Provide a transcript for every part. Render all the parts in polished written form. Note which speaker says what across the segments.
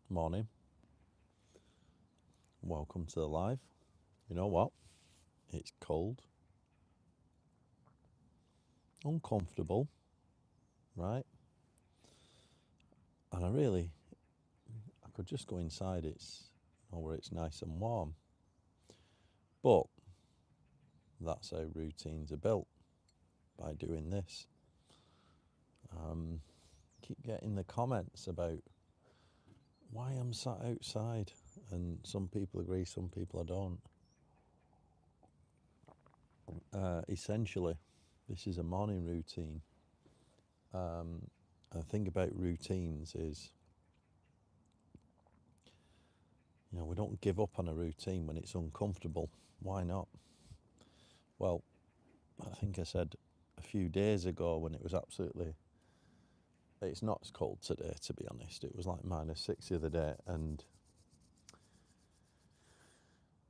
Speaker 1: Morning. Welcome to the live. You know what? It's cold, uncomfortable, right? And I could just go inside. Where it's nice and warm. But that's how routines are built, by doing this. Keep getting the comments about why I'm sat outside, and some people agree, some people don't. Essentially, this is a morning routine. The thing about routines is, we don't give up on a routine when it's uncomfortable. Why not? Well, I think I said a few days ago when it's not as cold today, to be honest. It was like -6 the other day, and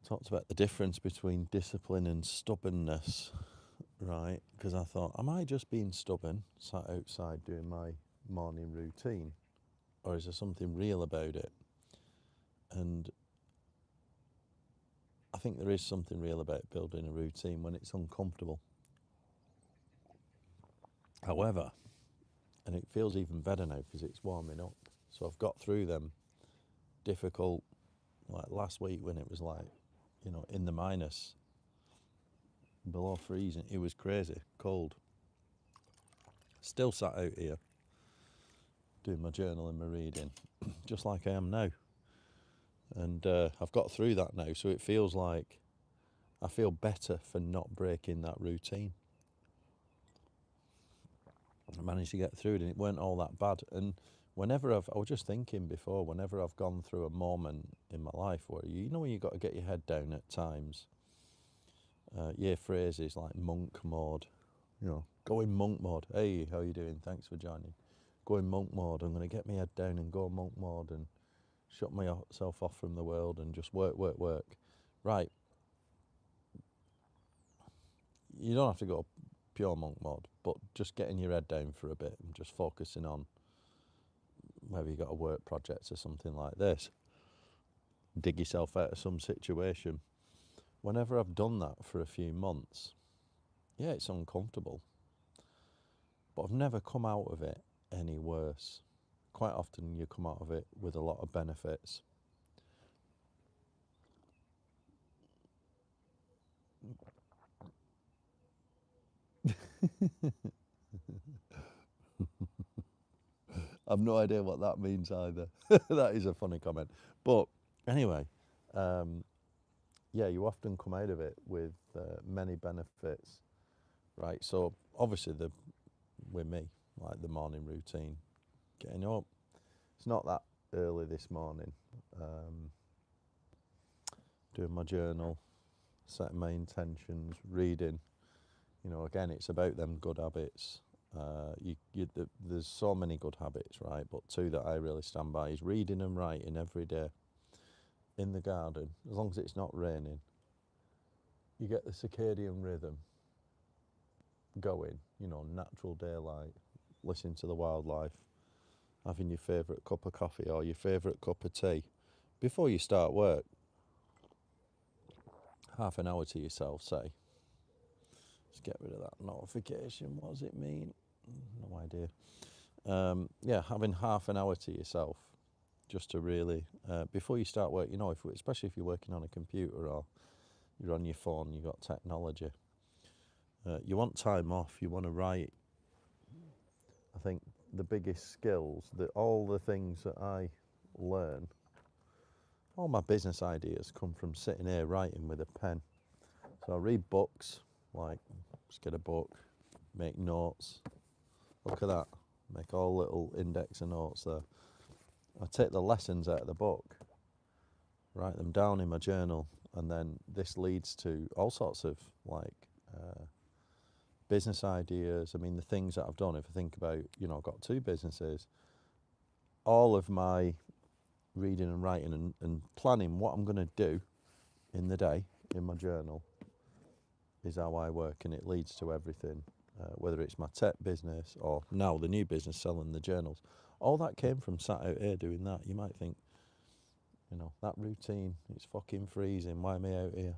Speaker 1: talked about the difference between discipline and stubbornness, right? Because I thought, am I just being stubborn, sat outside doing my morning routine, or is there something real about it? And I think there is something real about building a routine when it's uncomfortable. However, and it feels even better now because it's warming up. So I've got through them difficult, like last week when it was like, in the minus, below freezing. It was crazy, cold. Still sat out here doing my journal and my reading, just like I am now. And I've got through that now, so it feels like I feel better for not breaking that routine. I managed to get through it, and it weren't all that bad. And I was just thinking before, whenever I've gone through a moment in my life where when you've got to get your head down at times, you hear phrases like monk mode, go in monk mode. Hey, how you doing? Thanks for joining. Go in monk mode. I'm going to get my head down and go monk mode and shut myself off from the world and just work. Right. You don't have to go pure monk mode, but just getting your head down for a bit and just focusing on whether you've got a work project or something like this. Dig yourself out of some situation. Whenever I've done that for a few months, yeah, it's uncomfortable, but I've never come out of it any worse. Quite often you come out of it with a lot of benefits. I've no idea what that means either. That is a funny comment. But anyway, yeah, you often come out of it with many benefits, right? So obviously with me, like the morning routine, getting up. It's not that early this morning. Doing my journal, setting my intentions, reading. Again, it's about them good habits. There's so many good habits, right? But two that I really stand by is reading and writing every day in the garden, as long as it's not raining. You get the circadian rhythm going, natural daylight, listening to the wildlife, having your favourite cup of coffee or your favourite cup of tea. Before you start work, half an hour to yourself, say. Let's get rid of that notification. What does it mean? No idea. Yeah, having half an hour to yourself just to really, before you start work, especially if you're working on a computer or you're on your phone, you've got technology. You want time off, you want to write. I think the biggest skills, all the things that I learn, all my business ideas come from sitting here writing with a pen. So I read books, like just get a book, make notes. Look at that, make all little index and notes there. I take the lessons out of the book, write them down in my journal, and then this leads to all sorts of business ideas. I mean, the things that I've done, if I think about, I've got 2 businesses, all of my reading and writing and planning what I'm going to do in the day in my journal is how I work, and it leads to everything, whether it's my tech business or now the new business selling the journals. All that came from sat out here doing that. You might think, You know, that routine, it's fucking freezing. Why am I out here?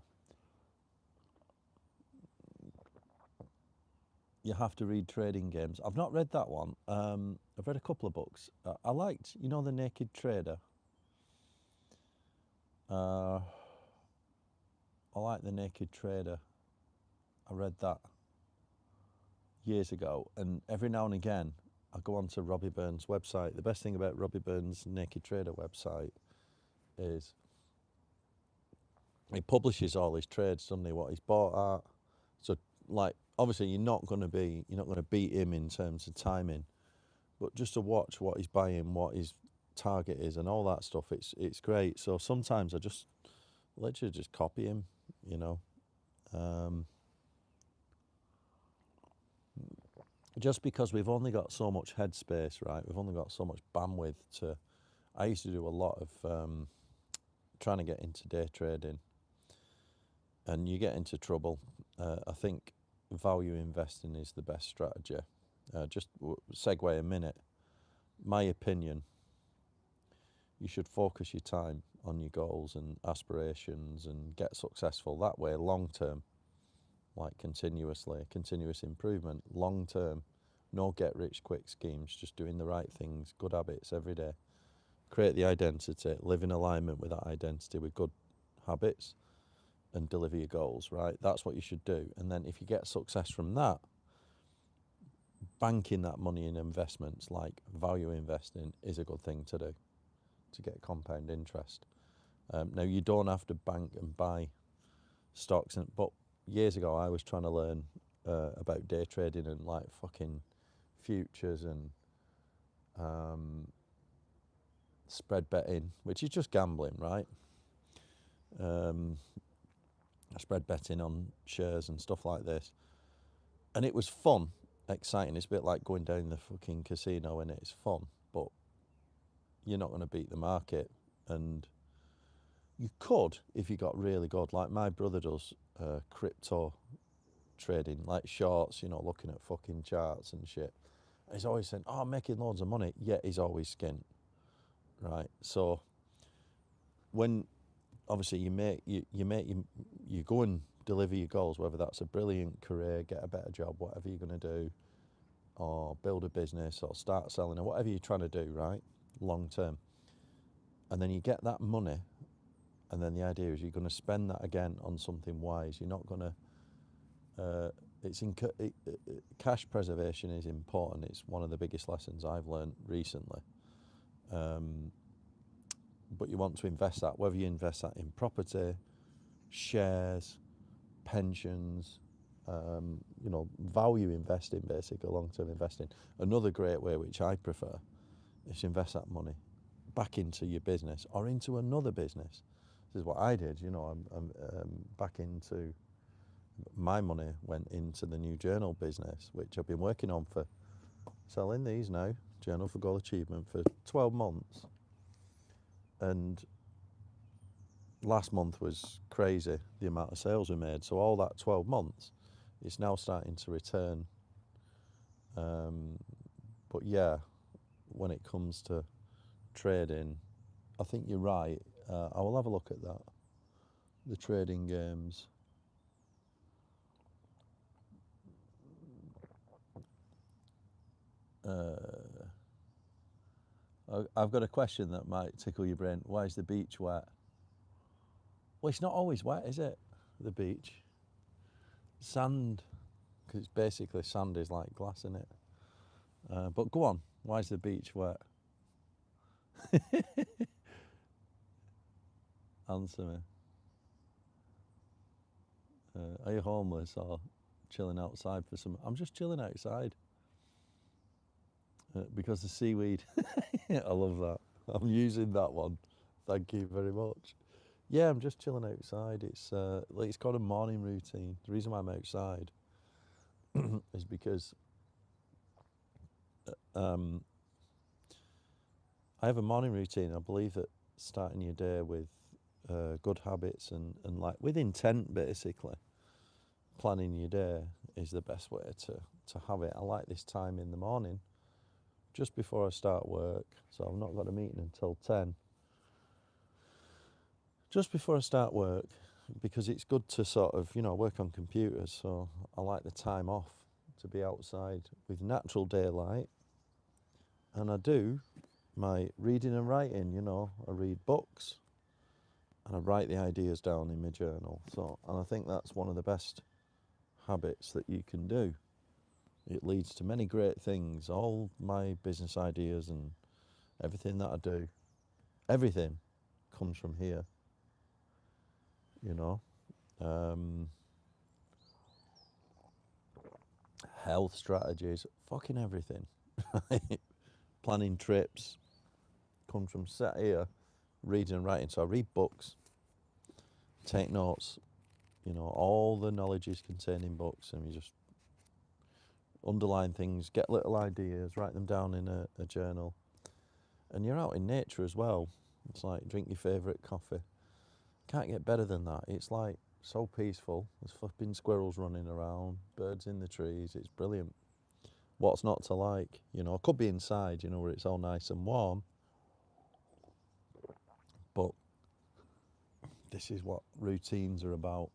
Speaker 1: You have to read Trading Games. I've not read that one. I've read a couple of books. I liked, you know, The Naked Trader. I like The Naked Trader. I read that years ago, and every now and again I go onto Robbie Burns' website. The best thing about Robbie Burns' Naked Trader website is he publishes all his trades, doesn't he? What he's bought at. So, like, obviously you're not going to beat him in terms of timing, but just to watch what he's buying, what his target is, and all that stuff, it's great. So sometimes I just literally just copy him, you know. Just because we've only got so much headspace, right? We've only got so much bandwidth to. I used to do a lot of trying to get into day trading, and you get into trouble. I think value investing is the best strategy. Just segue a minute. My opinion, you should focus your time on your goals and aspirations and get successful that way long term, like continuous improvement, long term. No get rich quick schemes, just doing the right things, good habits every day. Create the identity, live in alignment with that identity with good habits, and deliver your goals, right? That's what you should do. And then if you get success from that, banking that money in investments like value investing is a good thing to do to get compound interest. Now, you don't have to bank and buy stocks, but years ago I was trying to learn about day trading and like fucking futures and spread betting, which is just gambling, right? Spread betting on shares and stuff like this. And it was fun, exciting. It's a bit like going down the fucking casino, and it's fun, but you're not going to beat the market. And you could if you got really good, like my brother does crypto trading, like shorts, you know, looking at fucking charts and shit. He's always saying, oh, I'm making loads of money, yet he's always skint, right? So when obviously you go and deliver your goals, whether that's a brilliant career, get a better job, whatever you're going to do, or build a business or start selling or whatever you're trying to do, right, long term. And then you get that money, and then the idea is you're going to spend that again on something wise. You're not going to cash preservation is important. It's one of the biggest lessons I've learned recently. But you want to invest that, whether you invest that in property, shares, pensions, you know, value investing, basically long-term investing. Another great way, which I prefer, is to invest that money back into your business or into another business. This is what I did. You know, I'm back into my money went into the new journal business, which I've been working on for selling these now, Journal for Goal Achievement, for 12 months. And last month was crazy, the amount of sales we made. So all that 12 months, it's now starting to return. But yeah, when it comes to trading, I think you're right. I will have a look at that. The Trading Games. I've got a question that might tickle your brain. Why is the beach wet? Well, it's not always wet, is it? The beach. Sand, because it's basically sand is like glass in it. But go on, why is the beach wet? Answer me. Are you homeless or chilling outside for some? I'm just chilling outside because the seaweed. I love that. I'm using that one. Thank you very much. Yeah, I'm just chilling outside. It's called a morning routine. The reason why I'm outside is because I have a morning routine. I believe that starting your day with good habits and like with intent, basically, planning your day is the best way to have it. I like this time in the morning, just before I start work. So I've not got a meeting until 10. just before I start work, because it's good to sort of, I work on computers, so I like the time off to be outside with natural daylight. And I do my reading and writing, I read books and I write the ideas down in my journal. And I think that's one of the best habits that you can do. It leads to many great things. All my business ideas and everything that I do, everything comes from here, Um, health strategies, fucking everything. Planning trips comes from sat here, reading and writing. So I read books, take notes, all the knowledge is contained in books, and you just underline things, get little ideas, write them down in a journal. And you're out in nature as well. It's like drink your favourite coffee. Can't get better than that. It's like so peaceful. There's flipping squirrels running around, birds in the trees. It's brilliant. What's not to like? I could be inside, where it's all nice and warm. But this is what routines are about.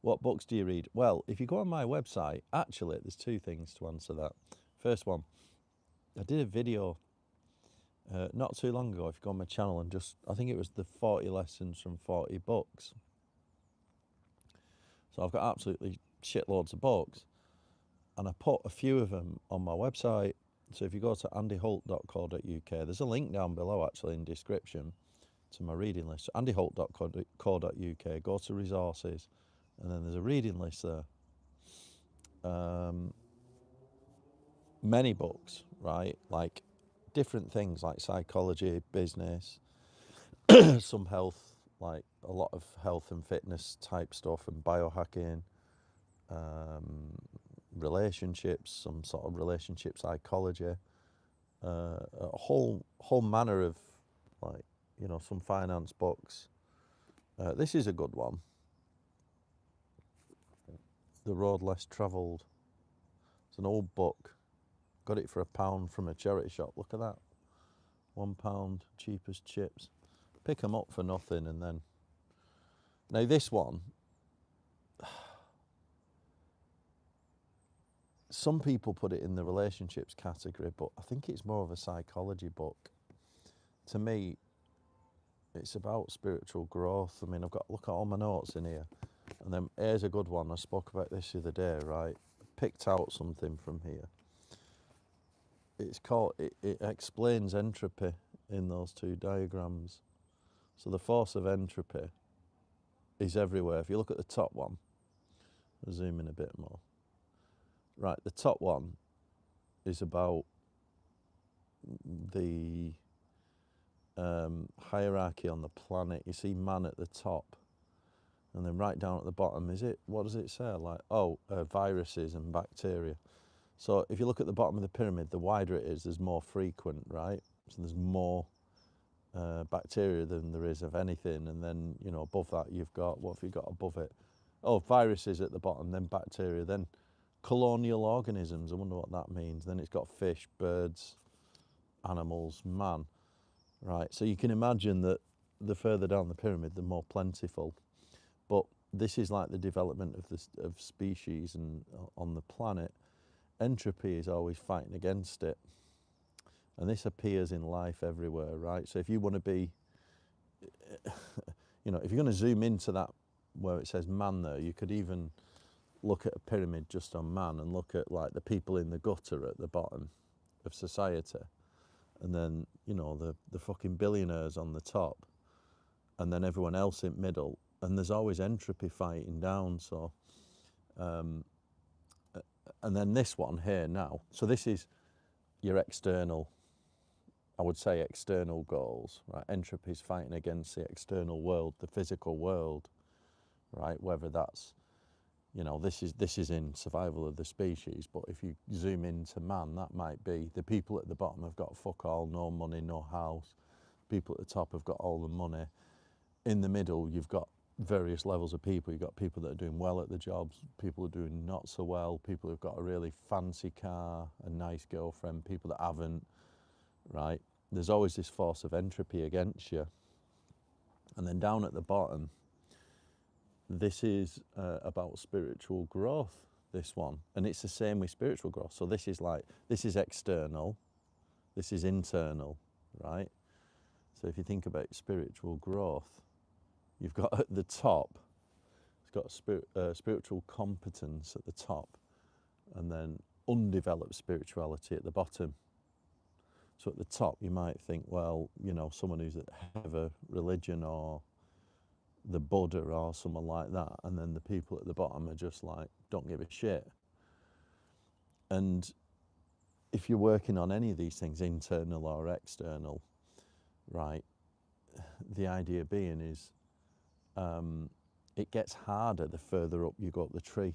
Speaker 1: What books do you read? Well, if you go on my website, actually, there's two things to answer that. First one, I did a video not too long ago, if you go on my channel, and I think it was the 40 lessons from 40 books. So I've got absolutely shitloads of books, and I put a few of them on my website. So if you go to andyholt.co.uk, there's a link down below actually in the description to my reading list. So andyholt.co.uk, go to resources, and then there's a reading list there. Many books, right? Like different things like psychology, business, some health, like a lot of health and fitness type stuff, and biohacking, relationships, some sort of relationship psychology, a whole manner of, like, some finance books. This is a good one. The Road Less Travelled. It's an old book. Got it for £1 from a charity shop. Look at that. £1, cheap as chips. Pick them up for nothing, and then. Now this one, some people put it in the relationships category, but I think it's more of a psychology book. To me, it's about spiritual growth. I mean, look at all my notes in here. And then here's a good one. I spoke about this the other day, right? Picked out something from here. It's called, it explains entropy in those two diagrams. So the force of entropy is everywhere. If you look at the top one, I'll zoom in a bit more. Right, the top one is about the hierarchy on the planet. You see man at the top, and then right down at the bottom, what does it say? Like, viruses and bacteria. So if you look at the bottom of the pyramid, the wider it is, there's more frequent, right? So there's more bacteria than there is of anything. And then, above that you've got, what have you got above it? Oh, viruses at the bottom, then bacteria, then colonial organisms. I wonder what that means. Then it's got fish, birds, animals, man. Right, so you can imagine that the further down the pyramid, the more plentiful. But this is like the development of species and on the planet. Entropy is always fighting against it. And this appears in life everywhere, right? So if you want to be, if you're going to zoom into that where it says man there, you could even look at a pyramid just on man and look at like the people in the gutter at the bottom of society. And then, the fucking billionaires on the top, and then everyone else in middle. And there's always entropy fighting down, so... and then this one here now. So this is your external, I would say external goals, right? Entropy is fighting against the external world, the physical world, right? Whether that's, this is in survival of the species, but if you zoom into man, that might be the people at the bottom have got fuck all, no money, no house. People at the top have got all the money. In the middle, you've got various levels of people. You've got people that are doing well at the jobs, people who are doing not so well, people who've got a really fancy car, a nice girlfriend, people that haven't, right? there's always this force of entropy against you. And then down at the bottom, this is about spiritual growth, this one. And it's the same with spiritual growth. So this is external, this is internal, right? So if you think about spiritual growth, you've got at the top, it's got spiritual competence at the top, and then undeveloped spirituality at the bottom. So at the top, you might think, well, you know, someone who's at head of a religion or the Buddha or someone like that, and then the people at the bottom are just like, don't give a shit. And if you're working on any of these things, internal or external, right, the idea being is it gets harder the further up you go up the tree,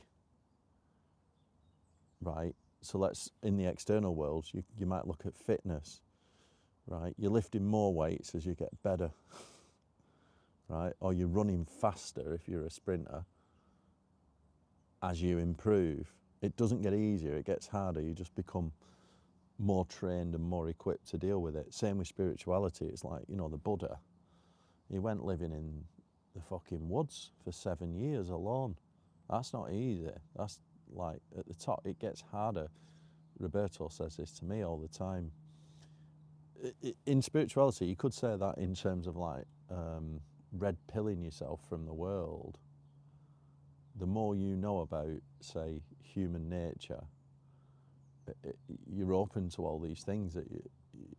Speaker 1: right? So in the external world, you might look at fitness, right? You're lifting more weights as you get better, right? Or you're running faster if you're a sprinter as you improve. It doesn't get easier, it gets harder. You just become more trained and more equipped to deal with it. Same with spirituality. It's like, you know, the Buddha, he went living in the fucking woods for 7 years alone. That's not easy. That's like at the top, it gets harder. Roberto says this to me all the time. In spirituality, you could say that in terms of like red pilling yourself from the world. The more you know about, say, human nature, you're open to all these things that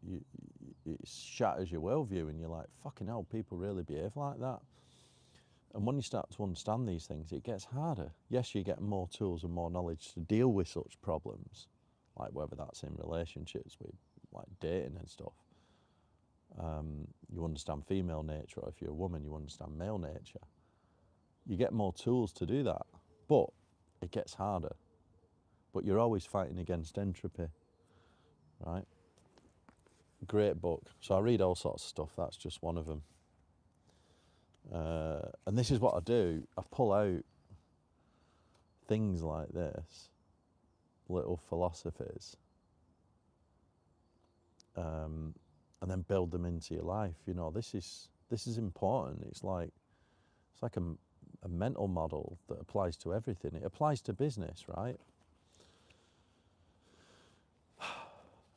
Speaker 1: it shatters your worldview, and you're like, fucking hell, people really behave like that. And when you start to understand these things, it gets harder. Yes, you get more tools and more knowledge to deal with such problems, like whether that's in relationships with like dating and stuff. You understand female nature, or if you're a woman, you understand male nature. You get more tools to do that, but it gets harder. But you're always fighting against entropy, right? Great book. So I read all sorts of stuff. That's just one of them. And this is what I do. I pull out things like this, little philosophies, and then build them into your life. You know, this is important. It's like a mental model that applies to everything. It applies to business, right?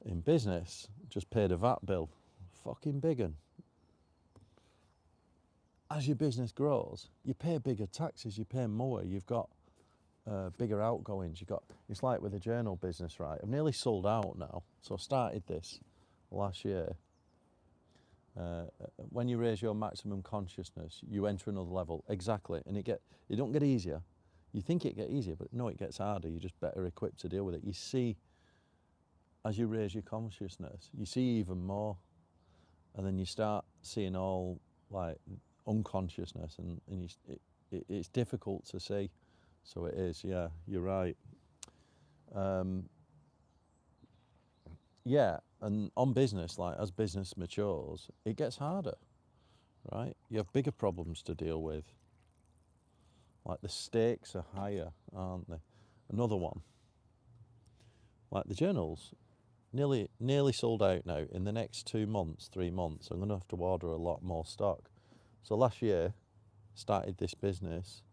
Speaker 1: In business, just paid a VAT bill, fucking big un. As your business grows, you pay bigger taxes, you pay more, you've got bigger outgoings. It's like with the journal business, right? I've nearly sold out now. So I started this last year. When you raise your maximum consciousness, you enter another level. Exactly. And it don't get easier. You think it gets easier, but no, it gets harder. You're just better equipped to deal with it. You see, as you raise your consciousness, you see even more. And then you start seeing all like unconsciousness, and it's difficult to see. So it is, yeah, you're right. Yeah, and on business, like as business matures, it gets harder, right? You have bigger problems to deal with. Like the stakes are higher, aren't they? Another one, like the journals, nearly sold out now. In the next 2 months, 3 months, I'm going to have to order a lot more stock. So last year, started this business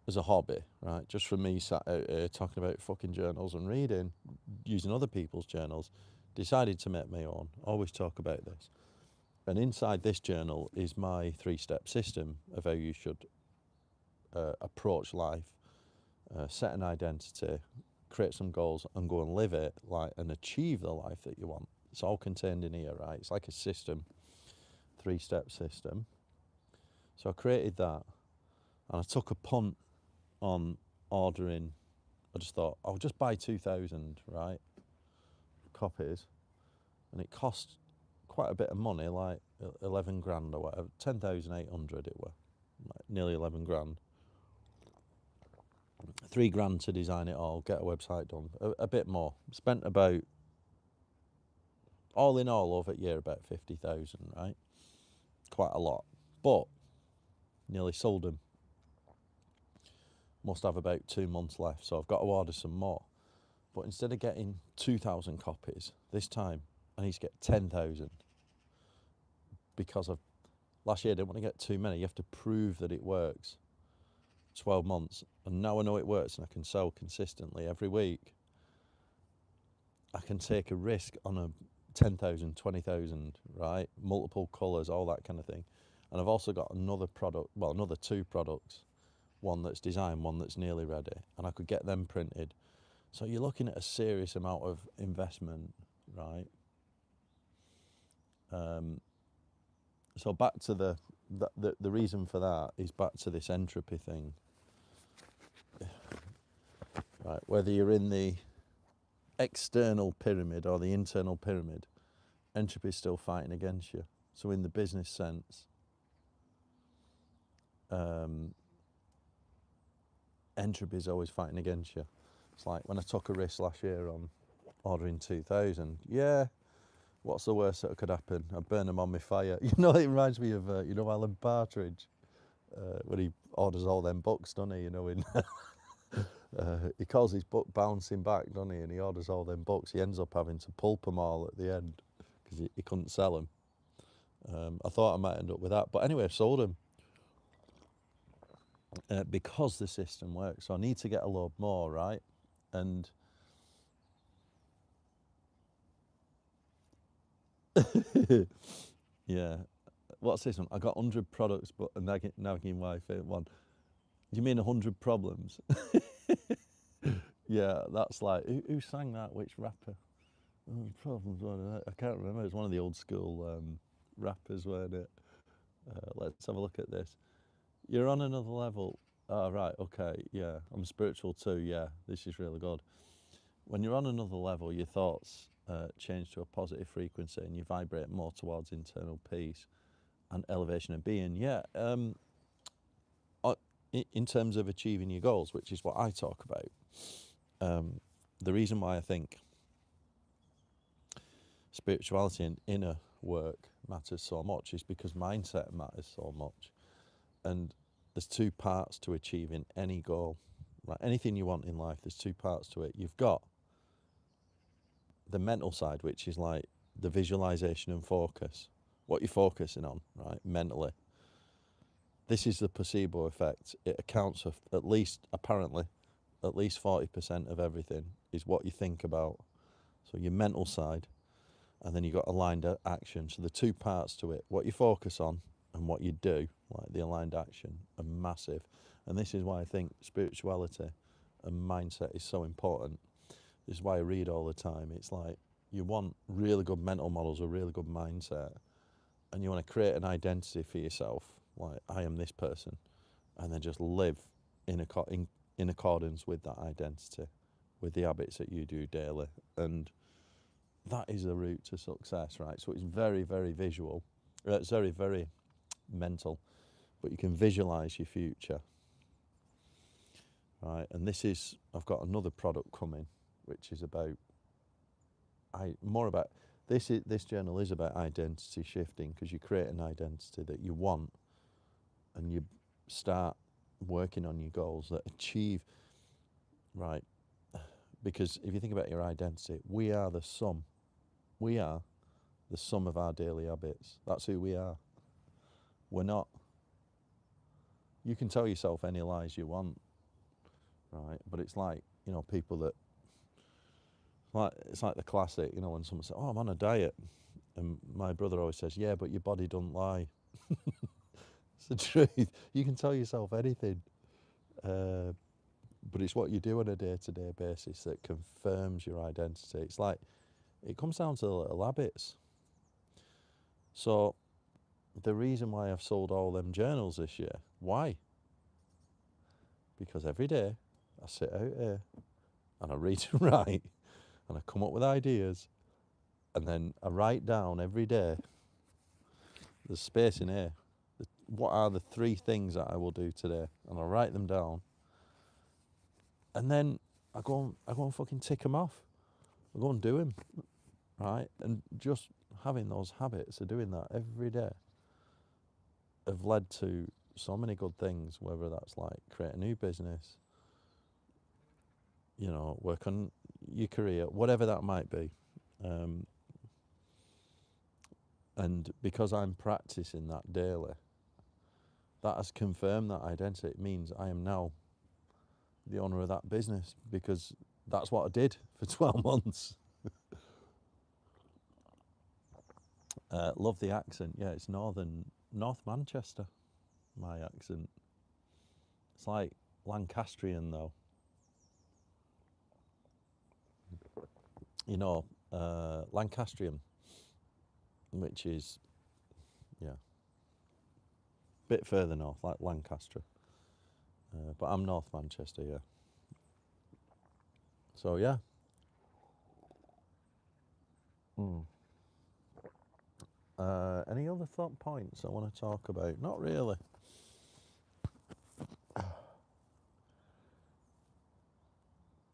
Speaker 1: as a hobby, right? Just for me, sat out here talking about fucking journals and reading, using other people's journals. Decided to make my own. Always talk about this. And inside this journal is my 3-step system of how you should approach life, set an identity, create some goals, and go and live it, like, and achieve the life that you want. It's all contained in here, right? It's like a system, 3-step system. So I created that, and I took a punt on ordering. I just thought, I'll just buy 2,000, right, copies, and it cost quite a bit of money, like 11 grand or whatever, 10,800 it were, like nearly 11 grand. 3 grand to design it all, get a website done, a bit more. Spent about, all in all, over a year, about 50,000, right? Quite a lot, but nearly sold them. Must have about 2 months left, so I've got to order some more. But instead of getting 2,000 copies this time, I need to get 10,000. because of last year I didn't want to get too many. You have to prove that it works. 12 months, and now I know it works and I can sell consistently every week. I can take a risk on a 10,000, 20,000, right? Multiple colours, all that kind of thing. And I've also got another product, well, another 2 products, one that's designed, one that's nearly ready, and I could get them printed. So you're looking at a serious amount of investment, right? So back to the reason for that is back to this entropy thing, right? Whether you're in the external pyramid or the internal pyramid, entropy is still fighting against you. So in the business sense, entropy is always fighting against you. It's like when I took a risk last year on ordering 2,000. Yeah, what's the worst that could happen? I burn them on my fire. You know, it reminds me of, you know, Alan Partridge, when he orders all them books, doesn't he? You know, in he calls his book Bouncing Back, doesn't he? And he orders all them books. He ends up having to pulp them all at the end because he couldn't sell them. I thought I might end up with that. But anyway, I sold them because the system works. So I need to get a load more, right? And yeah. What's this one? I got 100 products, but a nagging wife ain't one. You mean 100 problems? Yeah, that's like, who sang that? Which rapper? Problems, I can't remember. It's one of the old school rappers, weren't it? Let's have a look at this. You're on another level. Oh, right, okay, yeah. I'm spiritual too, yeah. This is really good. When you're on another level, your thoughts change to a positive frequency and you vibrate more towards internal peace and elevation of being. Yeah, in terms of achieving your goals, which is what I talk about, the reason why I think spirituality and inner work matters so much is because mindset matters so much. And there's 2 parts to achieving any goal, right? Anything you want in life, there's 2 parts to it. You've got the mental side, which is like the visualization and focus, what you're focusing on, right, mentally. This is the placebo effect. It accounts for at least, apparently, at least 40% of everything is what you think about. So your mental side, and then you've got aligned action. So the 2 parts to it, what you focus on and what you do, like the aligned action, are massive. And this is why I think spirituality and mindset is so important. This is why I read all the time. It's like you want really good mental models, a really good mindset, and you want to create an identity for yourself, like I am this person, and then just live in accordance with that identity, with the habits that you do daily. And that is the route to success, right? So it's very, very visual. It's very, very mental, but you can visualize your future, right? And this is, I've got another product coming, which is about, more about, this journal is about identity shifting, because you create an identity that you want and you start working on your goals that achieve, right? Because if you think about your identity, we are the sum of our daily habits. That's who we are. We're not, you can tell yourself any lies you want, right? But it's like, you know, people that, it's like the classic, you know, when someone says, oh, I'm on a diet. And my brother always says, yeah, but your body don't lie. It's the truth. You can tell yourself anything. But it's what you do on a day-to-day basis that confirms your identity. It's like, it comes down to the little habits. So the reason why I've sold all them journals this year, why? Because every day I sit out here and I read and write and I come up with ideas, and then I write down every day, there's space in here, what are the 3 things that I will do today, and I write them down, and then I go and fucking tick them off. I go and do them, right? And just having those habits of doing that every day have led to so many good things, whether that's like create a new business, you know, work on your career, whatever that might be. And because I'm practicing that daily, that has confirmed that identity. It means I am now the owner of that business, because that's what I did for 12 months. Love the accent. Yeah, it's North Manchester, my accent. It's like Lancastrian, though. You know, Lancastrian, which is, yeah, a bit further north, like Lancaster. But I'm North Manchester, yeah. So, yeah. Any other thought points I want to talk about? Not really.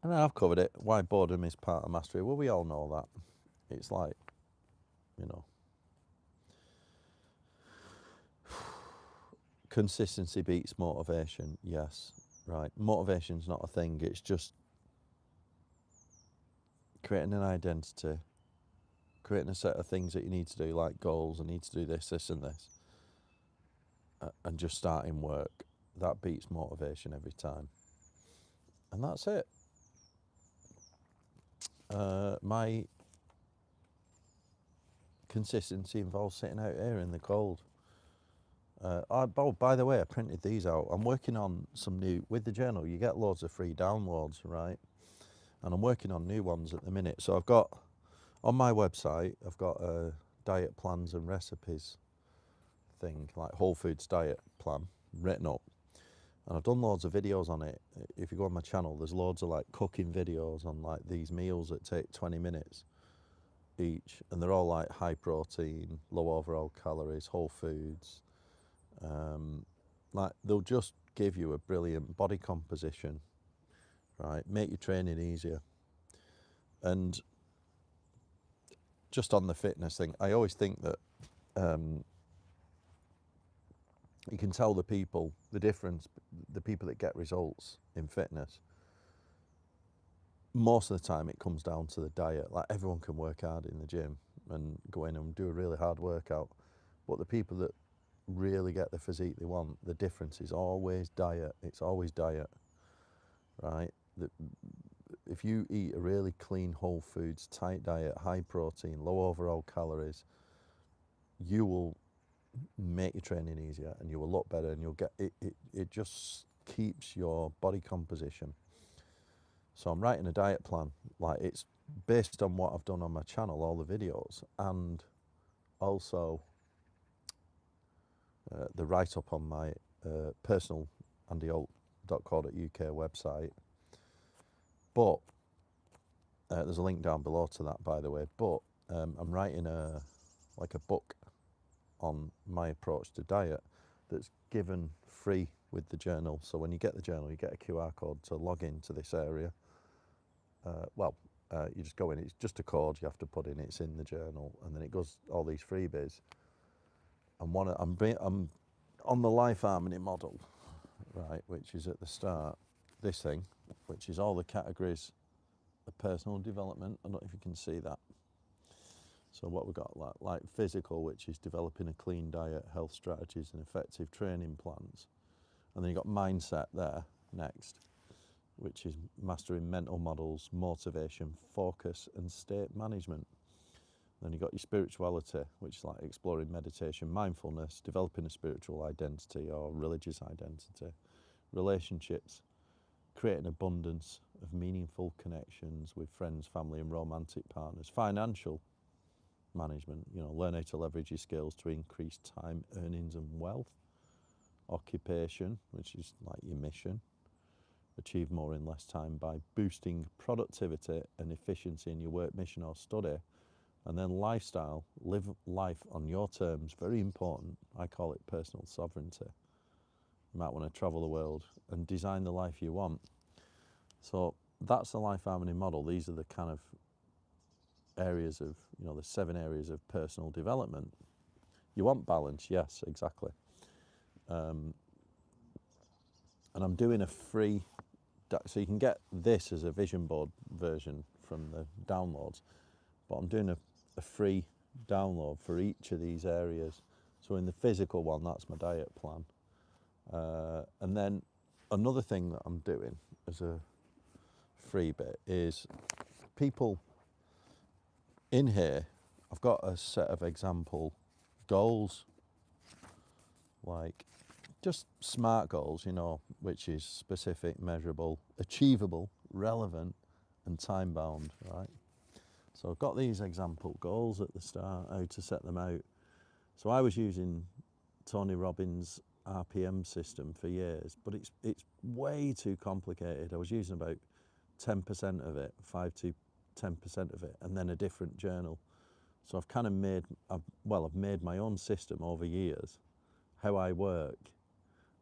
Speaker 1: And I've covered it. Why boredom is part of mastery. Well, we all know that. It's like, you know, consistency beats motivation. Yes, right. Motivation's not a thing. It's just creating an identity, creating a set of things that you need to do, like goals. I need to do this, this, and this, and just starting work. That beats motivation every time. And that's it. My consistency involves sitting out here in the cold. Oh, by the way, I printed these out. I'm working on some new, with the journal, you get loads of free downloads, right? And I'm working on new ones at the minute. So I've got, on my website, I've got a diet plans and recipes thing, like Whole Foods diet plan, written up. And I've done loads of videos on it. If you go on my channel, there's loads of like cooking videos on like these meals that take 20 minutes each. And they're all like high protein, low overall calories, whole foods. Like they'll just give you a brilliant body composition, right? Make your training easier. And just on the fitness thing, I always think that you can tell the people the difference, the people that get results in fitness. Most of the time it comes down to the diet. Like everyone can work hard in the gym and go in and do a really hard workout, but the people that really get the physique they want, the difference is always diet. It's always diet, right? If you eat a really clean whole foods tight diet, high protein, low overall calories, you will make your training easier and you will look better, and you'll get it just keeps your body composition. So I'm writing a diet plan, like it's based on what I've done on my channel, all the videos, and also the write-up on my personal andyholt.co.uk website. But there's a link down below to that, by the way. But I'm writing a book on my approach to diet that's given free with the journal. So when you get the journal, you get a QR code to log into this area. You just go in, it's just a code you have to put in, it's in the journal, and then it goes all these freebies. And I'm on the life harmony model, right, which is at the start, this thing, which is all the categories of personal development. I don't know if you can see that. So what we've got, like physical, which is developing a clean diet, health strategies and effective training plans. And then you've got mindset there next, which is mastering mental models, motivation, focus and state management. Then you've got your spirituality, which is like exploring meditation, mindfulness, developing a spiritual identity or religious identity. Relationships, creating abundance of meaningful connections with friends, family and romantic partners. Financial management, learn how to leverage your skills to increase time, earnings and wealth. Occupation, which is like your mission. Achieve more in less time by boosting productivity and efficiency in your work, mission or study. And then lifestyle, live life on your terms, very important. I call it personal sovereignty. You might want to travel the world and design the life you want. So that's the life harmony model. These are the kind of areas of, the 7 areas of personal development. You want balance, yes, exactly. And I'm doing a free, so you can get this as a vision board version from the downloads, but I'm doing a free download for each of these areas. So in the physical one, that's my diet plan. And then another thing that I'm doing as a free bit is people in here, I've got a set of example goals, like just SMART goals, you know, which is specific, measurable, achievable, relevant, and time bound, right? So I've got these example goals at the start, how to set them out. So I was using Tony Robbins' RPM system for years, but it's way too complicated. I was using about 10% of it, 5 to 10% of it, and then a different journal. So I've kind of made, I've made my own system over years, how I work,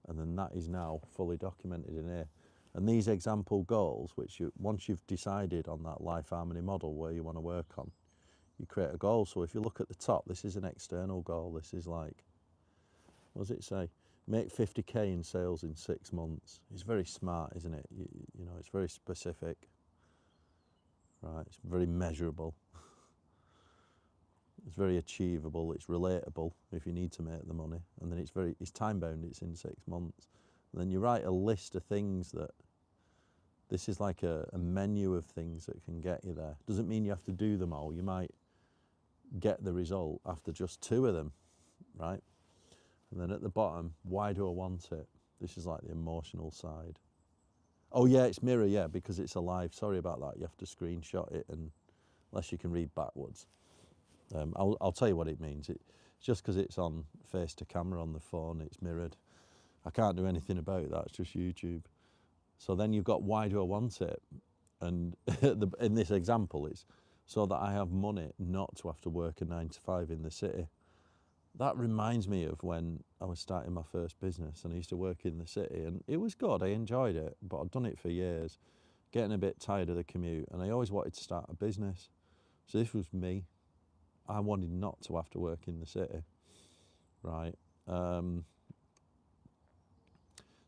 Speaker 1: and then that is now fully documented in here. And these example goals, which once you've decided on that life harmony model where you want to work on, you create a goal. So if you look at the top, this is an external goal. This is like, what does it say? Make 50k in sales in 6 months. It's very smart, isn't it? You know, it's very specific, right? It's very measurable. It's very achievable. It's relatable if you need to make the money. And then it's time bound. It's in 6 months. And then you write a list of things that, this is like a menu of things that can get you there. Doesn't mean you have to do them all. You might get the result after just 2 of them, right? And then at the bottom, why do I want it? This is like the emotional side. Oh yeah, it's mirror, yeah, because it's alive. Sorry about that. You have to screenshot it, and unless you can read backwards. I'll tell you what it means. It's just because it's on face to camera on the phone, it's mirrored. I can't do anything about that, it's just YouTube. So then you've got why do I want it? And in this example, it's so that I have money not to have to work a 9 to 5 in the city. That reminds me of when I was starting my first business and I used to work in the city, and it was good, I enjoyed it, but I'd done it for years, getting a bit tired of the commute, and I always wanted to start a business. So this was me. I wanted not to have to work in the city, right?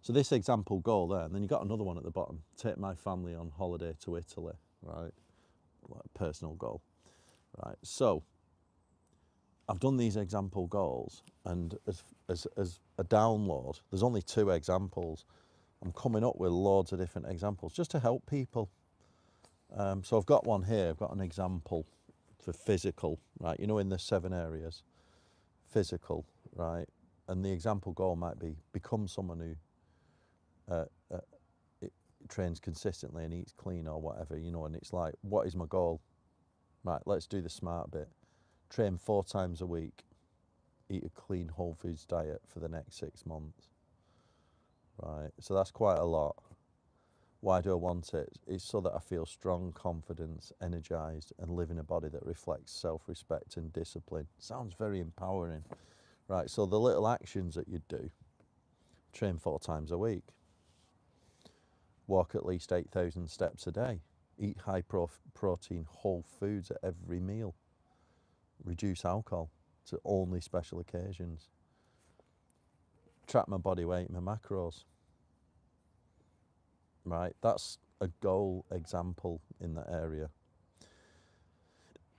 Speaker 1: So this example goal there, and then you got another one at the bottom, take my family on holiday to Italy, right? Like a personal goal, right? So I've done these example goals, and as a download, there's only 2 examples. I'm coming up with loads of different examples just to help people. So I've got one here, I've got an example for physical, right? You know, in the 7 areas, physical, right? And the example goal might be become someone who trains consistently and eats clean or whatever, you know, and it's like, what is my goal? Right, let's do the smart bit. Train 4 times a week, eat a clean whole foods diet for the next 6 months, right? So that's quite a lot. Why do I want it? It's so that I feel strong, confidence, energized, and live in a body that reflects self-respect and discipline. Sounds very empowering, right? So the little actions that you do, train 4 times a week, walk at least 8,000 steps a day, eat high protein whole foods at every meal, reduce alcohol to only special occasions, track my body weight, my macros, right? That's a goal example in that area,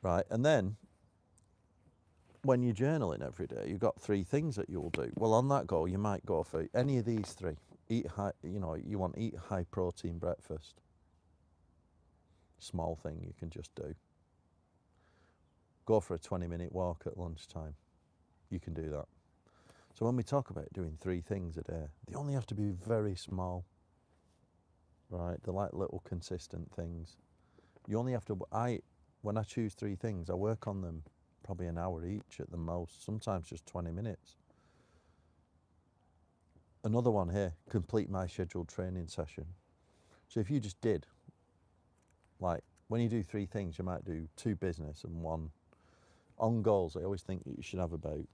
Speaker 1: right? And then when you're journaling every day, you've got 3 things that you'll do. Well, on that goal, you might go for any of these 3. Eat high, you know, you want to eat high protein breakfast. Small thing you can just do. Go for a 20-minute walk at lunchtime. You can do that. So when we talk about doing 3 things a day, they only have to be very small, right? They're like little consistent things. You only have to, when I choose 3 things, I work on them probably an hour each at the most, sometimes just 20 minutes. Another one here, complete my scheduled training session. So if you just did, like when you do 3 things, you might do 2 business and 1 on goals. I always think you should have about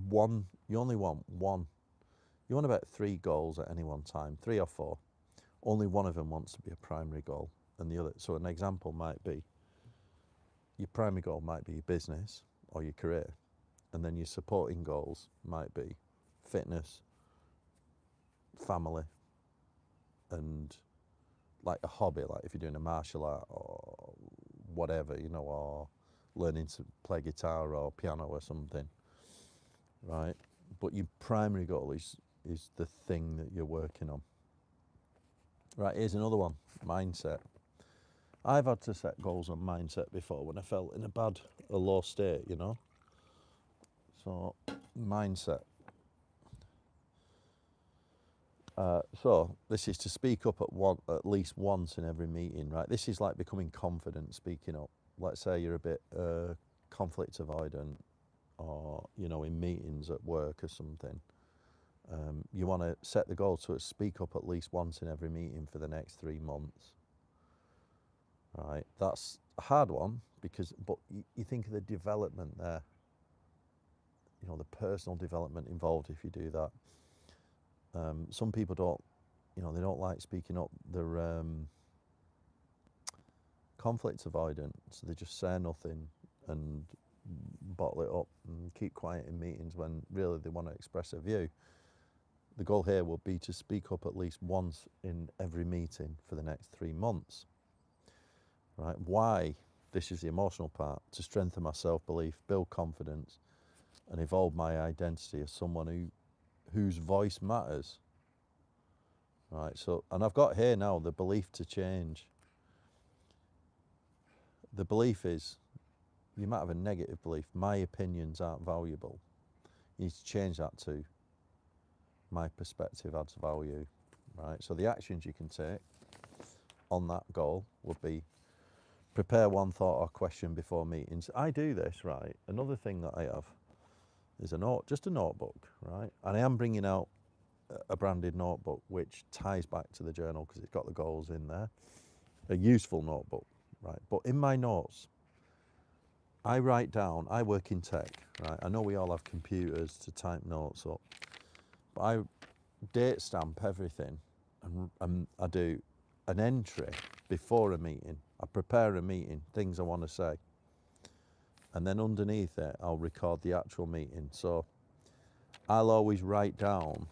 Speaker 1: 1, you only want 1. You want about 3 goals at any one time, 3 or 4. Only one of them wants to be a primary goal, and the other, so an example might be, your primary goal might be your business or your career, and then your supporting goals might be fitness, family, and like a hobby, like if you're doing a martial art or whatever, you know, or learning to play guitar or piano or something, right? But your primary goal is the thing that you're working on. Right, here's another one, mindset. I've had to set goals on mindset before when I felt in a low state, you know. So, mindset. So this is to speak up at least once in every meeting, right? This is like becoming confident speaking up. Let's say you're a bit conflict avoidant, or you know, in meetings at work or something. You want to set the goal to speak up at least once in every meeting for the next 3 months. Right, that's a hard one but you think of the development there. You know, the personal development involved if you do that. Some people don't, you know, they don't like speaking up. They're conflict avoidant, so they just say nothing and bottle it up and keep quiet in meetings when really they want to express a view. The goal here will be to speak up at least once in every meeting for the next 3 months. Right? Why? This is the emotional part. To strengthen my self-belief, build confidence, and evolve my identity as someone whose voice matters. Right, so, and I've got here now the belief to change. The belief is, you might have a negative belief, my opinions aren't valuable. You need to change that to, my perspective adds value. Right, so the actions you can take on that goal would be, prepare one thought or question before meetings. I do this, right? Another thing that I have is just a notebook, right? And I am bringing out a branded notebook which ties back to the journal because it's got the goals in there. A useful notebook, right? But in my notes, I write down, I work in tech, right? I know we all have computers to type notes up, but I date stamp everything, and I do an entry before a meeting. I prepare a meeting, things I want to say, and then underneath it, I'll record the actual meeting. So I'll always write down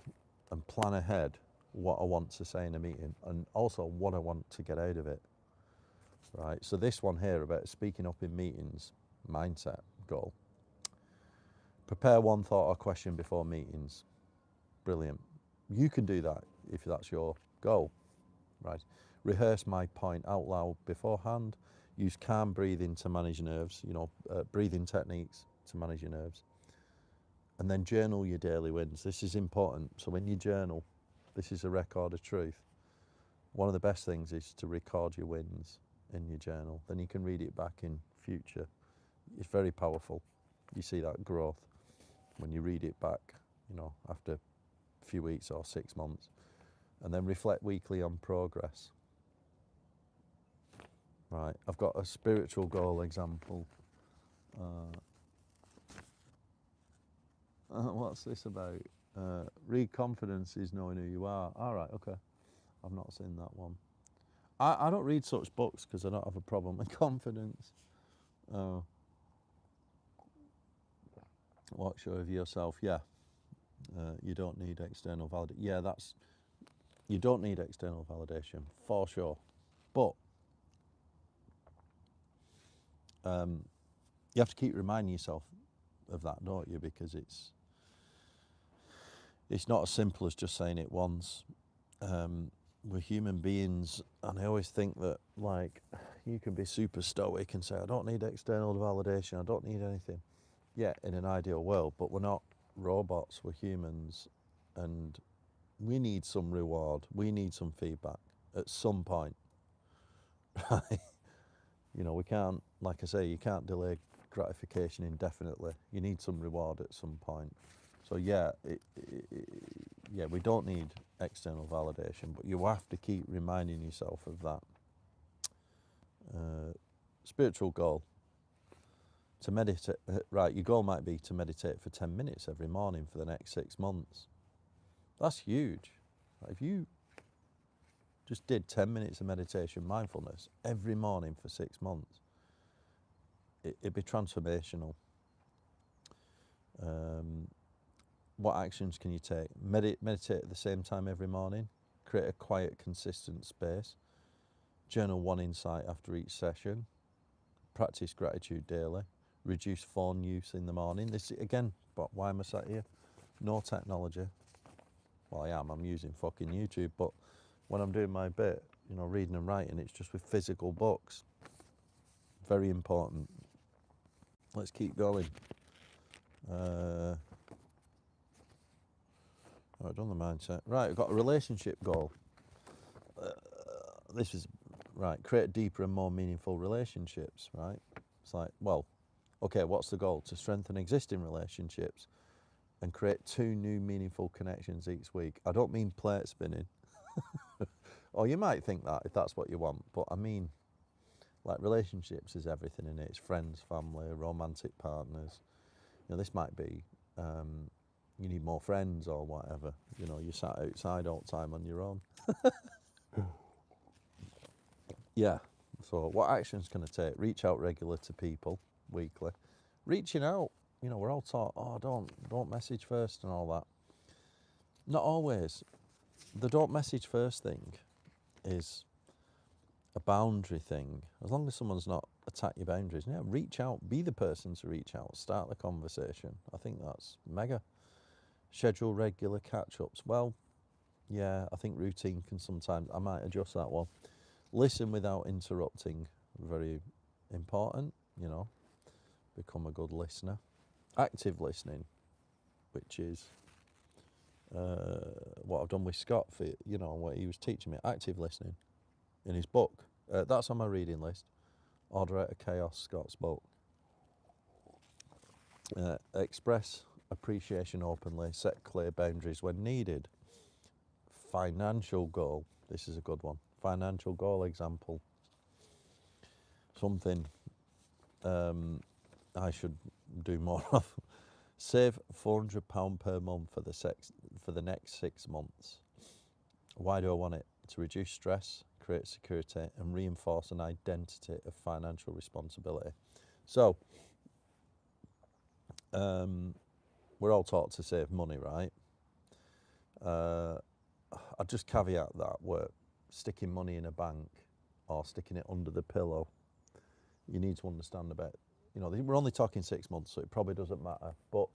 Speaker 1: and plan ahead what I want to say in a meeting and also what I want to get out of it, right? So this one here about speaking up in meetings, mindset goal. Prepare one thought or question before meetings. Brilliant. You can do that if that's your goal, right? Rehearse my point out loud beforehand. Use calm breathing to manage nerves, you know, breathing techniques to manage your nerves. And then journal your daily wins. This is important. So when you journal, this is a record of truth. One of the best things is to record your wins in your journal. Then you can read it back in future. It's very powerful. You see that growth when you read it back, you know, after a few weeks or 6 months. And then reflect weekly on progress. Right, I've got a spiritual goal example. What's this about? Read confidence is knowing who you are. All right, okay. I've not seen that one. I don't read such books because I don't have a problem with confidence. What's sure of yourself? Yeah. You don't need external validation. Yeah, you don't need external validation for sure. But you have to keep reminding yourself of that, don't you? Because it's not as simple as just saying it once. We're human beings, and I always think that, like, you can be super stoic and say, I don't need external validation, I don't need anything. Yeah, in an ideal world, but we're not robots, we're humans, and we need some reward, we need some feedback at some point. Right? You know, we can't, like I say, you can't delay gratification indefinitely. You need some reward at some point. So yeah, yeah, we don't need external validation, but you have to keep reminding yourself of that. Spiritual goal. To meditate, right, your goal might be to meditate for 10 minutes every morning for the next 6 months. That's huge. If you just did 10 minutes of meditation, mindfulness, every morning for 6 months, it'd be transformational. What actions can you take? Meditate at the same time every morning. Create a quiet, consistent space. Journal one insight after each session. Practice gratitude daily. reduce phone use in the morning. This again, but why am I sat here? No technology. Well, I'm using fucking YouTube, but when I'm doing my bit, you know, reading and writing, it's just with physical books. Very important. Let's keep going. I've done the mindset. Right, I've got a relationship goal. This is, right, create deeper and more meaningful relationships, right? It's like, well, okay, what's the goal? To strengthen existing relationships and create 2 new meaningful connections each week. I don't mean plate spinning. Or you might think that if that's what you want, but I mean, like, relationships is everything in it. It's friends, family, romantic partners. You know, this might be you need more friends or whatever. You know, you sat outside all the time on your own. Yeah. So what actions can I take? Reach out regular to people weekly. Reaching out, you know, we're all taught, oh, don't message first and all that. Not always. The don't message first thing is a boundary thing. As long as someone's not attacked your boundaries, yeah, reach out. Be the person to reach out. Start the conversation. I think that's mega. Schedule regular catch-ups. Well, yeah, I think routine can sometimes, I might adjust that one. Listen without interrupting. Very important, you know. Become a good listener. Active listening, which is what I've done with Scott for, you know, what he was teaching me. Active listening in his book. That's on my reading list. Order Out of Chaos, Scott's book. Express appreciation openly, set clear boundaries when needed. Financial goal, this is a good one. Financial goal example. Something I should do more of. Save £400 per month for the next 6 months. Why do I want it? To reduce stress, create security, and reinforce an identity of financial responsibility. So, we're all taught to save money, right? I'd just caveat that we're sticking money in a bank or sticking it under the pillow. You need to understand about, you know, we're only talking 6 months, so it probably doesn't matter. But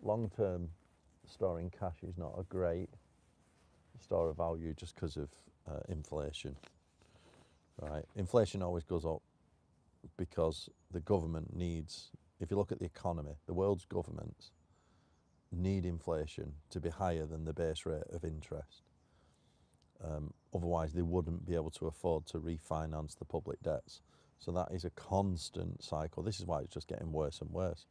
Speaker 1: long-term storing cash is not a great store of value just because of inflation, right? Inflation always goes up because the government needs, if you look at the economy, the world's governments need inflation to be higher than the base rate of interest. Otherwise, they wouldn't be able to afford to refinance the public debts. So that is a constant cycle. This is why it's just getting worse and worse.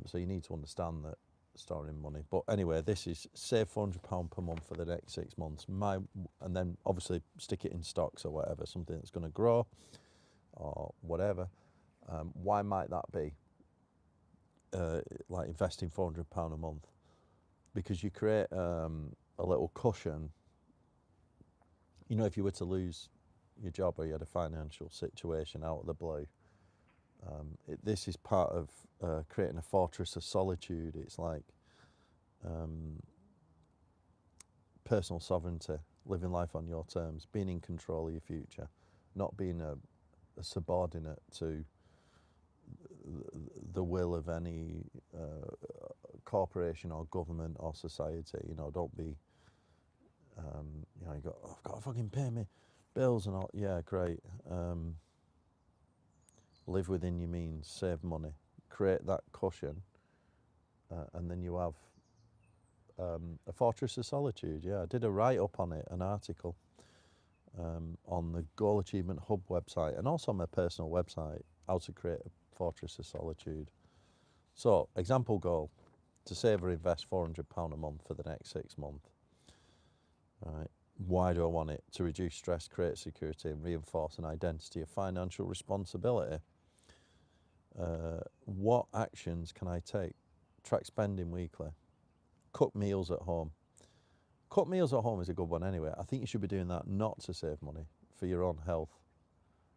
Speaker 1: So you need to understand that storing money. But anyway, this is save £400 per month for the next 6 months. And then obviously stick it in stocks or whatever, something that's going to grow or whatever. Why might that be? Like investing £400 a month? Because you create a little cushion. You know, if you were to lose your job or you had a financial situation out of the blue, this is part of creating a fortress of solitude. It's like personal sovereignty, living life on your terms, being in control of your future, not being a subordinate to the will of any corporation or government or society. You know, don't be, you know, you go, oh, I've got to fucking pay me bills and all. Yeah, great. Live within your means, save money, create that cushion, and then you have a fortress of solitude. Yeah, I did a write-up on it, an article on the Goal Achievement Hub website and also on my personal website, how to create a fortress of solitude. So, example goal, to save or invest £400 a month for the next 6 months. Right. Why do I want it? To reduce stress, create security, and reinforce an identity of financial responsibility. What actions can I take? Track spending weekly. Cook meals at home. Cook meals at home is a good one anyway. I think you should be doing that not to save money, for your own health.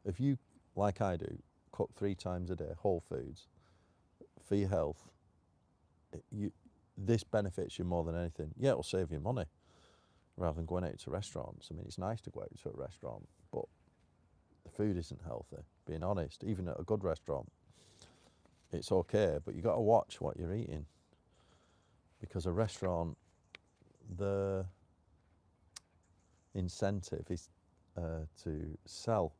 Speaker 1: If you, like I do, cook 3 times a day, whole foods, for your health, this benefits you more than anything. Yeah, it'll save you money rather than going out to restaurants. I mean, it's nice to go out to a restaurant, but the food isn't healthy, being honest, even at a good restaurant. it's okay, but you got to watch what you're eating, because a restaurant, the incentive is to sell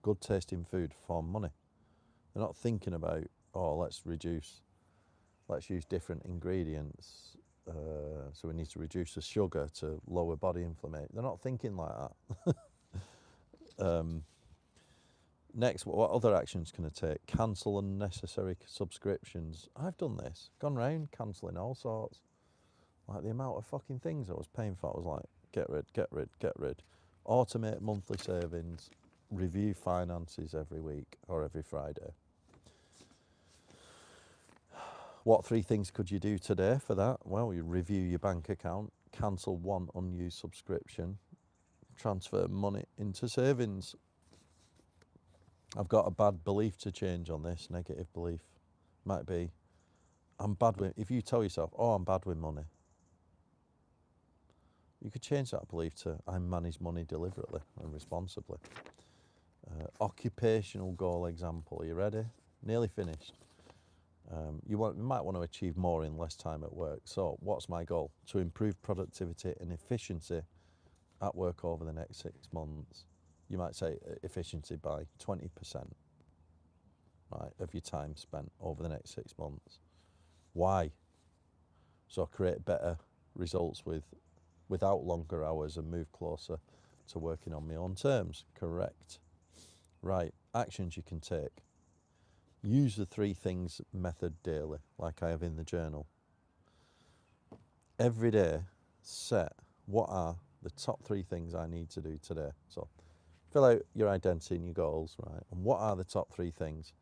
Speaker 1: good tasting food for money. They're not thinking about, oh, let's use different ingredients, so we need to reduce the sugar to lower body inflammation. They're not thinking like that. Next, what other actions can I take? Cancel unnecessary subscriptions. I've done this, gone round cancelling all sorts. Like the amount of fucking things I was paying for, I was like, get rid, get rid, get rid. Automate monthly savings, review finances every week or every Friday. What 3 things could you do today for that? Well, you review your bank account, cancel one unused subscription, transfer money into savings. I've got a bad belief to change on this, negative belief. Might be, I'm bad with, if you tell yourself, oh, I'm bad with money, you could change that belief to, I manage money deliberately and responsibly. Occupational goal example, are you ready? Nearly finished. You might want to achieve more in less time at work. So what's my goal? To improve productivity and efficiency at work over the next 6 months. You might say efficiency by 20%, right, of your time spent over the next 6 months. Why? So create better results without longer hours and move closer to working on my own terms. Correct. Right, actions you can take. Use the 3 things method daily, like I have in the journal. Every day, set what are the top 3 things I need to do today. So fill out your identity and your goals, right? And what are the top 3 things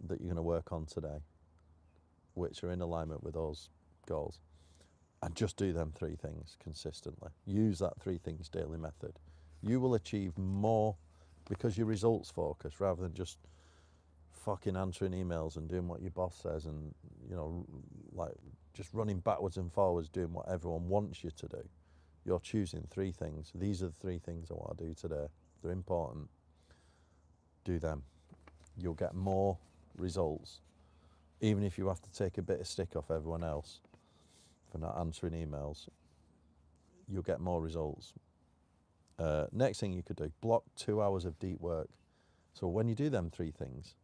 Speaker 1: that you're going to work on today, which are in alignment with those goals? And just do them 3 things consistently. Use that 3 things daily method. You will achieve more because you're results focused rather than just fucking answering emails and doing what your boss says and, you know, like just running backwards and forwards doing what everyone wants you to do. You're choosing 3 things. These are the 3 things I want to do today. They're important. Do them. You'll get more results, even if you have to take a bit of stick off everyone else for not answering emails. You'll get more results. Next thing you could do, block 2 hours of deep work. So when you do them 3 things,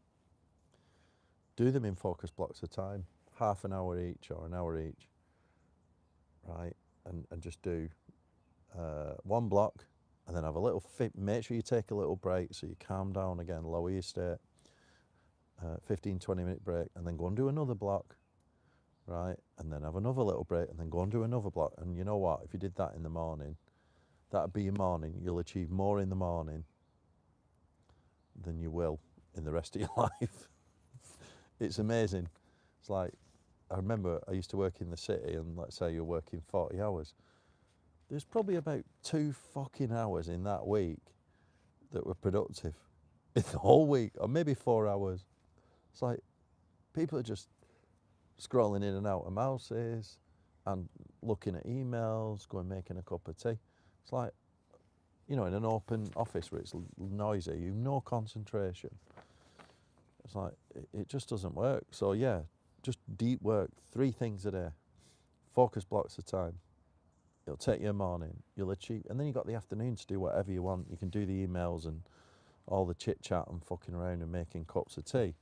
Speaker 1: do them in focus blocks of time, half an hour each or an hour each, right? And just do one block and then have a little make sure you take a little break so you calm down again, lower your state, 15-20 minute break, and then go and do another block, right? And then have another little break and then go and do another block. And you know what, if you did that in the morning, that'd be your morning. You'll achieve more in the morning than you will in the rest of your life. It's amazing. It's like, I remember I used to work in the city, and let's say you're working 40 hours. There's probably about 2 fucking hours in that week that were productive in the whole week, or maybe 4 hours. It's like people are just scrolling in and out of mouses and looking at emails, going making a cup of tea. It's like, you know, in an open office where it's noisy, you've no concentration. It's like, it just doesn't work. So yeah, just deep work, 3 things a day, focus blocks of time. It'll take you a morning, you'll achieve, and then you've got the afternoon to do whatever you want. You can do the emails and all the chit chat and fucking around and making cups of tea.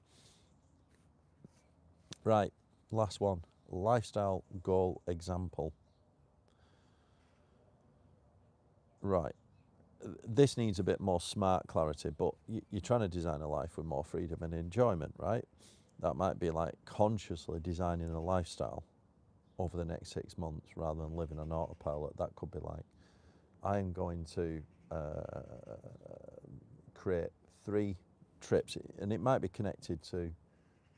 Speaker 1: Right, last one, lifestyle goal example. Right, this needs a bit more smart clarity, but you're trying to design a life with more freedom and enjoyment, right? That might be like consciously designing a lifestyle over the next 6 months rather than living on autopilot. That could be like, I'm going to create 3 trips, and it might be connected to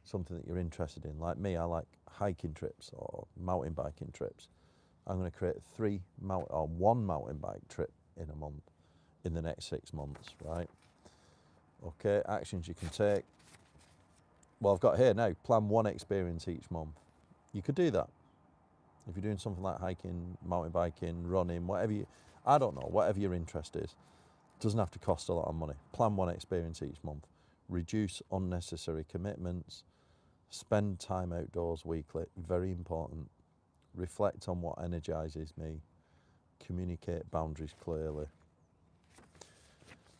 Speaker 1: something that you're interested in. Like me, I like hiking trips or mountain biking trips. I'm going to create 1 mountain bike trip in a month in the next 6 months, right? Okay, actions you can take. Well, I've got here now, plan 1 experience each month. You could do that. If you're doing something like hiking, mountain biking, running, whatever whatever your interest is, doesn't have to cost a lot of money. Plan 1 experience each month. Reduce unnecessary commitments. Spend time outdoors weekly, very important. Reflect on what energizes me. Communicate boundaries clearly.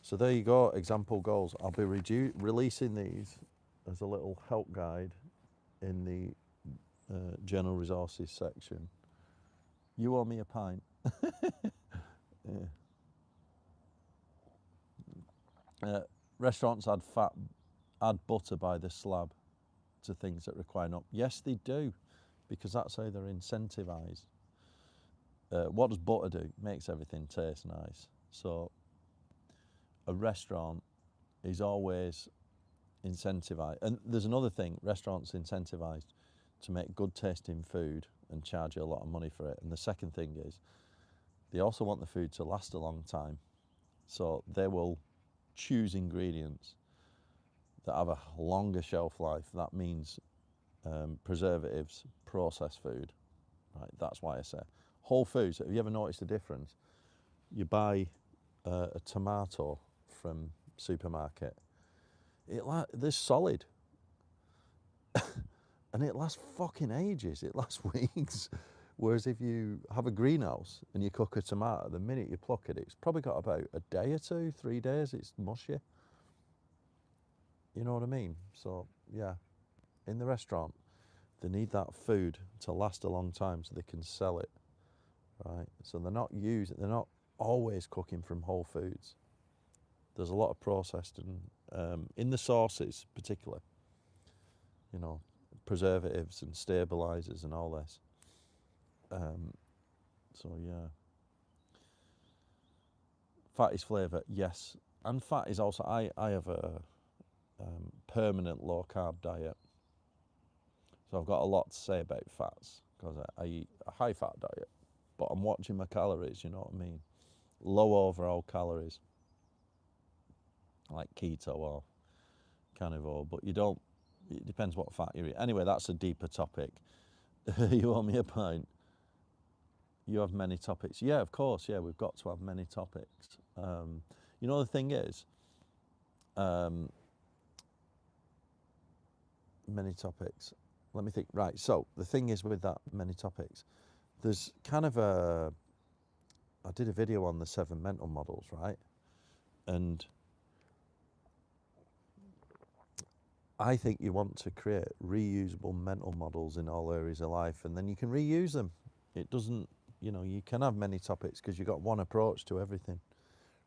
Speaker 1: So there you go, example goals. I'll be releasing these as a little help guide in the general resources section. You owe me a pint. Yeah. Restaurants add butter by the slab to things that require not. Yes, they do, because that's how they're incentivized. What does butter do? It makes everything taste nice. So a restaurant is always incentivized. And there's another thing, restaurants incentivized to make good tasting food and charge you a lot of money for it. And the second thing is they also want the food to last a long time. So they will choose ingredients that have a longer shelf life. That means preservatives, processed food. Right? That's why I say whole foods. Have you ever noticed the difference? You buy a tomato from supermarket. They're solid, and it lasts fucking ages. It lasts weeks. Whereas if you have a greenhouse and you cook a tomato, the minute you pluck it, it's probably got about a day or two, 3 days. It's mushy. You know what I mean? So yeah, in the restaurant, they need that food to last a long time so they can sell it, right? So they're not always cooking from whole foods. There's a lot of processed and in the sauces particularly, you know, preservatives and stabilizers and all this. So yeah, fat is flavour, yes, and fat is also. I have a permanent low carb diet, so I've got a lot to say about fats because I eat a high fat diet, but I'm watching my calories. You know what I mean? Low overall calories, like keto or carnivore, but you don't. It depends what fat you eat. Anyway, that's a deeper topic. You owe me a pint. You have many topics. Yeah, of course. Yeah, we've got to have many topics. You know, the thing is, many topics. Let me think. Right. So the thing is with that many topics, there's kind of I did a video on the 7 mental models, right? And I think you want to create reusable mental models in all areas of life, and then you can reuse them. It doesn't, you can have many topics because you've got one approach to everything.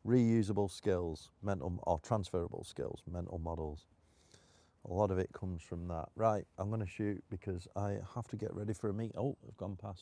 Speaker 1: Reusable skills, mental or transferable skills, mental models. A lot of it comes from that. Right, I'm going to shoot because I have to get ready for a meet. Oh, I've gone past